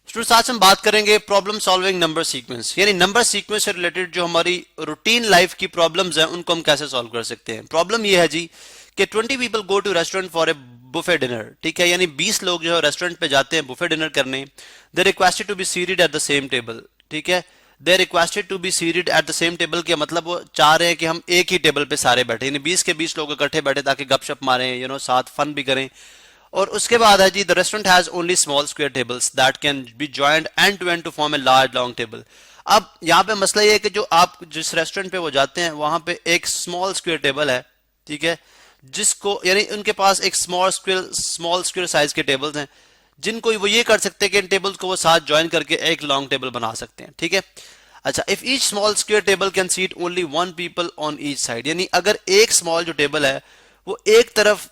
Students आज हम बात करेंगे प्रॉब्लम सॉल्विंग नंबर सीक्वेंस, यानी नंबर सीक्वेंस से रिलेटेड जो हमारी रूटीन लाइफ की प्रॉब्लम्स हैं उनको हम कैसे सॉल्व कर सकते हैं। प्रॉब्लम ये है जी कि 20 people go to restaurant for a buffet dinner, ठीक है, यानी 20 लोग जो है रेस्टोरेंट पे जाते हैं बुफे डिनर करने। They requested to be seated at the same table, ठीक है, they requested to be seated at the same table के मतलब वो चाह रहे हैं कि हम एक ही टेबल पे सारे बैठे, यानी 20 के 20 लोग इकट्ठे बैठे ताकि गपशप मारें, साथ फन भी करें। और उसके बाद है जी the restaurant has only small square tables that can be joined and to form a large long table. अब यहाँ पे मसला ये है कि जो आप जिस रेस्टोरेंट पे वो जाते हैं वहां पे एक स्मॉल स्क्वायर टेबल है, ठीक है, जिसको यानी उनके पास एक स्मॉल स्क्वायर साइज के टेबल्स हैं जिनको वो ये कर सकते हैं कि इन टेबल्स को वो साथ ज्वाइन करके एक लॉन्ग टेबल बना सकते हैं, ठीक है। अच्छा, if each small square table can seat only one people on each side, यानी अगर एक स्मॉल जो टेबल है वो एक तरफ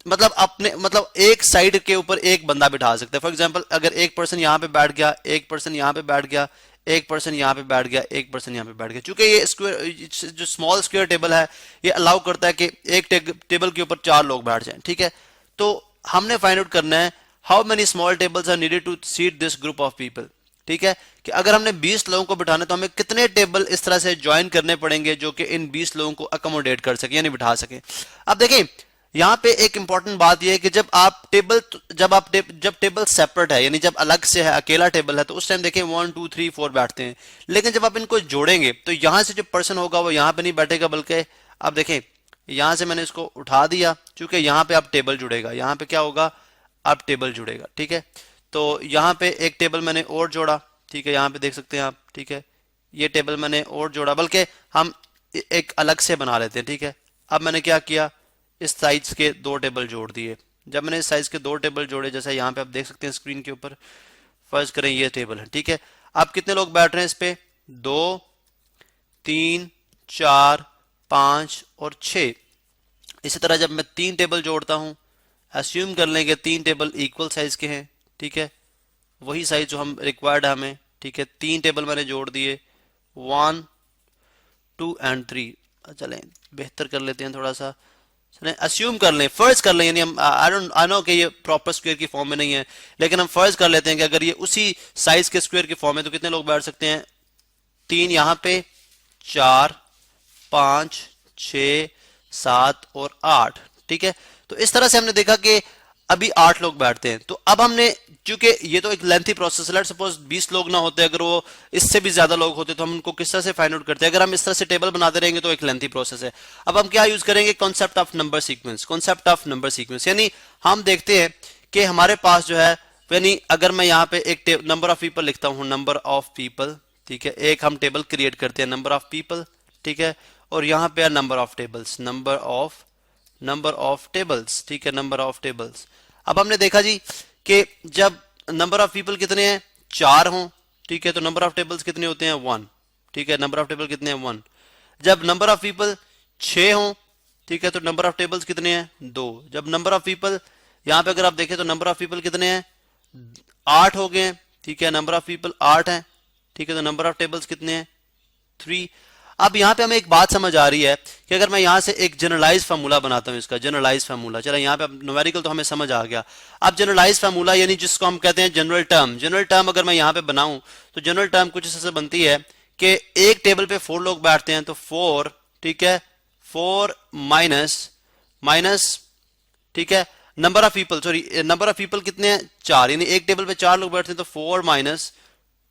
मतलब एक साइड के ऊपर एक बंदा बिठा सकते हैं। फॉर एग्जांपल अगर एक पर्सन यहाँ पे बैठ गया, एक पर्सन यहाँ पे बैठ गया, एक पर्सन यहाँ पे बैठ गया, एक पर्सन यहाँ पे बैठ गया, चूंकि ये स्क्वायर जो स्मॉल स्क्वायर टेबल है ये अलाउ करता है कि एक टेबल के ऊपर 4 लोग बैठ जाएं, ठीक है। तो हमने फाइंड आउट करना है how many small tables are needed to seat this group of people, ठीक है, कि अगर हमने 20 लोगों को बिठाना तो हमें कितने टेबल इस तरह से ज्वाइन करने पड़ेंगे जो कि इन 20 लोगों को अकोमोडेट कर सके यानी बिठा सके। अब देखें यहां पे एक इंपॉर्टेंट बात यह है कि जब टेबल सेपरेट है यानी जब अलग से है, अकेला टेबल है, तो उस टाइम देखें 1 2 3 4 बैठते हैं। लेकिन जब आप इनको जोड़ेंगे तो यहां से जो पर्सन होगा वो यहां पे नहीं बैठेगा, बल्कि आप देखें यहां से मैंने इसको उठा दिया, क्योंकि यहां पे आप टेबल जुड़ेगा, यहां पे क्या होगा, आप टेबल जुड़ेगा, ठीक है। तो यहां पे एक टेबल मैंने और जोड़ा, ठीक है, यहां पे देख सकते हैं आप, ठीक है, ये टेबल मैंने और जोड़ा, बल्कि हम एक अलग से बना लेते हैं, ठीक है। अब मैंने क्या किया, इस साइज के 2 टेबल जोड़ दिए। जब मैंने इस साइज के 2 टेबल जोड़े, जैसे यहाँ पे आप देख सकते हैं स्क्रीन के ऊपर, फर्ज करें ये टेबल है, ठीक है। आप कितने लोग बैठ रहे हैं इस पे, 2 3 4 5 और 6। इसी तरह जब मैं 3 टेबल जोड़ता हूं, अस्यूम कर लेंगे 3 टेबल इक्वल साइज के हैं, ठीक है, वही साइज जो हम रिक्वायर्ड है हमें, ठीक है। 3 टेबल मैंने जोड़ दिए, 1 2 एंड 3। चलें बेहतर कर लेते हैं थोड़ा सा, अस्यूम कर लें, फर्ज कर लें, यानी हम आई नो कि ये प्रॉपर स्क्वायर की फॉर्म में नहीं है, लेकिन हम फर्ज कर लेते हैं कि अगर ये उसी साइज के स्क्वायर की फॉर्म है तो कितने लोग बैठ सकते हैं, 3 यहां पे, 4 5 6 7 और 8, ठीक है। तो इस तरह से हमने देखा कि अभी 8 लोग बैठते हैं। तो अब हमने, चूंकि ये तो एक लेंथी प्रोसेस है, लेट्स सपोज 20 लोग ना होते, अगर वो इससे भी ज्यादा लोग होते तो हम उनको किस तरह से फाइंड आउट करते हैं। अगर हम इस तरह से टेबल बनाते रहेंगे तो एक लेंथी प्रोसेस है। अब हम क्या यूज करेंगे, concept of number sequence, concept of number sequence, यानी हम देखते हैं कि हमारे पास जो है, यानी अगर मैं यहाँ पे एक नंबर ऑफ पीपल लिखता हूँ, नंबर ऑफ पीपल, ठीक है, एक हम टेबल क्रिएट करते हैं नंबर ऑफ पीपल, ठीक है, और यहाँ पे number of tables, number of tables, ठीक है, नंबर ऑफ टेबल्स। अब हमने देखा जी कि जब नंबर ऑफ पीपल कितने हैं, 4 हों, ठीक है, तो नंबर ऑफ टेबल्स कितने होते हैं, 1, ठीक है, नंबर ऑफ टेबल कितने हैं, 1। जब नंबर ऑफ पीपल 6 हों, ठीक है, तो नंबर ऑफ टेबल्स कितने हैं, 2। जब नंबर ऑफ पीपल, यहां पे अगर आप देखें तो नंबर ऑफ पीपल कितने हैं, 8 हो गए हैं, ठीक है, नंबर ऑफ पीपल 8 हैं, ठीक है, तो नंबर ऑफ टेबल्स कितने हैं, 3। अब यहां पे हमें एक बात समझ आ रही है कि अगर मैं यहां से एक जनरलाइज फार्मूला बनाता हूं, इसका जनरलाइज फार्मूला, चलो यहां पे न्यूमेरिकल तो हमें समझ आ गया। अब जनरलाइज फार्मूला यानी जिसको हम कहते हैं जनरल टर्म अगर मैं यहां पे बनाऊं तो जनरल टर्म कुछ ऐसे बनती है कि एक टेबल पे 4 लोग बैठते हैं, तो 4, ठीक है, 4 माइनस, ठीक है, नंबर ऑफ पीपल कितने हैं, 4, यानी एक टेबल पे 4 लोग बैठते हैं, तो 4 माइनस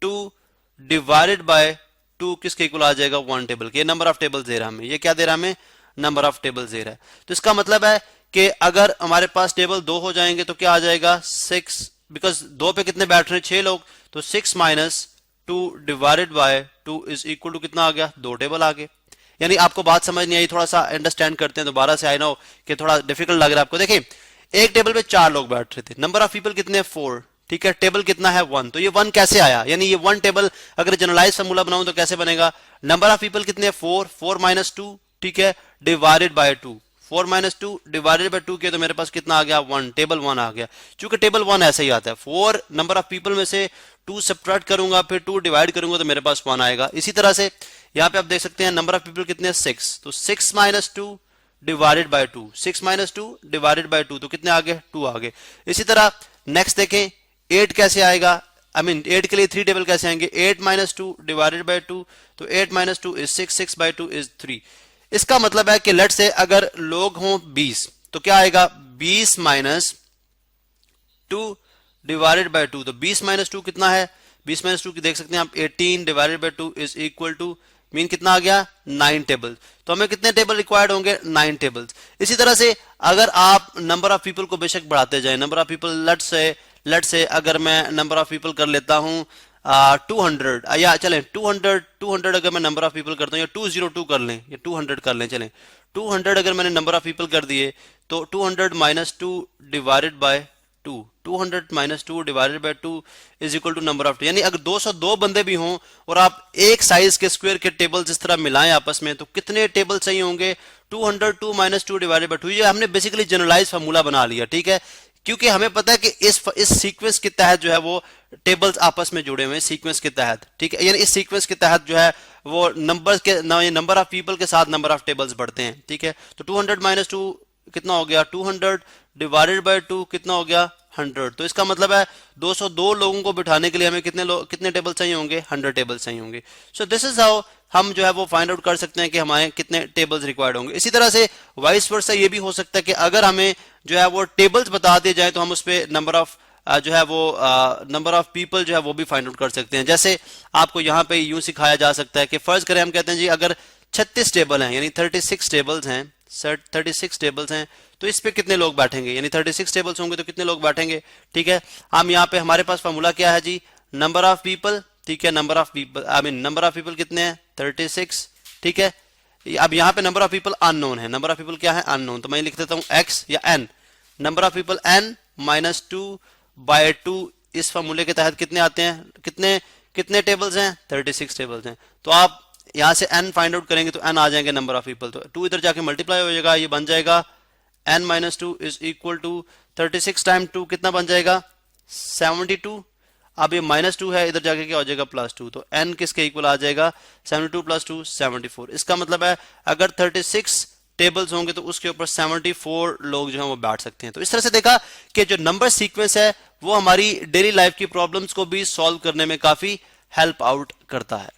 2 डिवाइडेड बाय 2 किसके इक्वल आ जाएगा, 1 टेबल के। नंबर ऑफ टेबल्स दे रहा है हमें, ये क्या दे रहा है हमें, नंबर ऑफ टेबल्स दे रहा है। तो इसका मतलब है कि अगर हमारे पास टेबल 2 हो जाएंगे तो क्या आ जाएगा, 6, बिकॉज 2 पे कितने बैठ रहे हैं, 6 लोग, तो 6 minus 2 divided by 2 is equal to कितना आ गया, 2 टेबल आ गए। यानी आपको बात समझ नहीं आई, थोड़ा सा अंडरस्टैंड करते हैं दोबारा से, आई नो कि थोड़ा डिफिकल्ट लग रहा है आपको। देखिए एक टेबल पे 4 लोग बैठ रहे थे, नंबर ऑफ पीपल कितने, 4, ठीक है, टेबल कितना है, 1, तो ये 1 कैसे आया, यानी ये 1 टेबल अगर जनरलाइज फार्मूला बनाऊं तो कैसे बनेगा, नंबर ऑफ पीपल कितने, 4 माइनस 2, ठीक है, divided by 2, 4 minus 2 divided by 2 किया तो मेरे पास कितना आ गया, 1, टेबल 1 आ गया। चूंकि टेबल 1 ऐसे ही आता है, 4 नंबर ऑफ पीपल में से 2 सब्ट्रैक्ट करूंगा, फिर 2 डिवाइड करूंगा तो मेरे पास 1 आएगा। इसी तरह से यहाँ पे आप देख सकते हैं नंबर ऑफ पीपल कितने, 6, तो 6 minus 2 divided by 2, 6 minus 2 divided by 2, तो कितने आ गए, 2 आ गए। इसी तरह नेक्स्ट देखें 8 कैसे आएगा, आई मीन 8 के लिए 3 टेबल कैसे आएंगे, 8 माइनस टू डिवाइडेड बाई 2, तो 8 minus two is 6, 6 by 2 is 3। इसका मतलब है कि लेट से अगर लोग हों 20 तो क्या आएगा, 20 माइनस 2 डिवाइडेड बाई 2, तो 20 माइनस 2 कितना है, 20 माइनस 2 देख सकते हैं आप, 18 divided by 2 is equal to mean कितना आ गया, 9 टेबल। तो हमें कितने टेबल रिक्वायर्ड होंगे, 9 टेबल्स। इसी तरह से अगर आप नंबर ऑफ पीपल को बेशक बढ़ाते जाएं, नंबर ऑफ पीपल लेट से अगर मैं नंबर ऑफ पीपल कर लेता हूं 200, या चलें 200 अगर मैं नंबर ऑफ पीपल करता हूं, या 202 कर लें, या 200 कर लें, चलें 200 अगर मैंने नंबर ऑफ पीपल कर दिए तो 200 minus 2 divided by 2, 200 minus 2 divided by 2 is equal to number of, यानी अगर 202 बंदे भी हों और आप एक साइज के स्क्वायर के टेबल्स इस तरह मिलाएं आपस में, तो कितने टेबल चाहिए होंगे, 202 माइनस 2 डिवाइडेड बाय 2। ये हमने बेसिकली जनरलाइज फार्मूला बना लिया, ठीक है, क्योंकि हमें पता है कि इस सीक्वेंस के तहत जो है वो टेबल्स आपस में जुड़े हुए हैं सीक्वेंस के तहत, ठीक है, यानी इस सीक्वेंस के तहत जो है वो नंबर ऑफ पीपल के साथ नंबर ऑफ टेबल्स बढ़ते हैं, ठीक है। तो 200 माइनस 2 कितना हो गया, 200 डिवाइडेड बाय 2 कितना हो गया, 100। तो इसका मतलब है 202 लोगों को बिठाने के लिए हमें कितने टेबल चाहिए होंगे, 100 टेबल चाहिए होंगे। सो दिस इज हाउ हम जो है वो फाइंड आउट कर सकते हैं कि हमारे कितने टेबल्स रिक्वायर्ड होंगे। इसी तरह से वाइस वर्सा ये भी हो सकता है कि अगर हमें जो है वो टेबल्स बता दिए जाए तो हम उस पर नंबर ऑफ जो है वो नंबर ऑफ पीपल जो है वो भी फाइंड आउट कर सकते हैं। जैसे आपको यहाँ पे यूं सिखाया जा सकता है कि फर्ज करें हम कहते हैं जी अगर 36 टेबल हैं, यानी 36 टेबल्स हैं, 36 टेबल्स हैं, तो इस पे कितने लोग बैठेंगे, यानी 36 टेबल्स होंगे तो कितने लोग बैठेंगे, ठीक है। हम यहाँ पे हमारे पास फॉर्मूला क्या है जी, नंबर ऑफ पीपल, ठीक है, number of people I mean number of people कितने हैं, 36, ठीक है। अब यहाँ पे नंबर ऑफ पीपल अननोन है, नंबर ऑफ पीपल क्या है, अननोन, तो मैं लिख देता हूँ x या n, number of people n minus 2 by 2, इस फॉर्मूले के तहत कितने आते हैं, कितने टेबल्स हैं, 36 टेबल्स हैं। तो आप यहां से n फाइंड आउट करेंगे तो n आ जाएंगे नंबर ऑफ पीपल, तो 2 इधर जाके मल्टीप्लाई हो जाएगा, ये बन जाएगा n minus 2 is equal to 36 time 2 कितना बन जाएगा, 72। अब ये माइनस 2 है, इधर जाके क्या हो जाएगा, प्लस 2, तो n किसके इक्वल आ जाएगा, 72 प्लस 2 74। इसका मतलब है अगर 36 टेबल्स होंगे तो उसके ऊपर 74 लोग जो हैं वो बैठ सकते हैं। तो इस तरह से देखा कि जो नंबर सीक्वेंस है वो हमारी डेली लाइफ की प्रॉब्लम्स को भी सॉल्व करने में काफी हेल्प आउट करता है।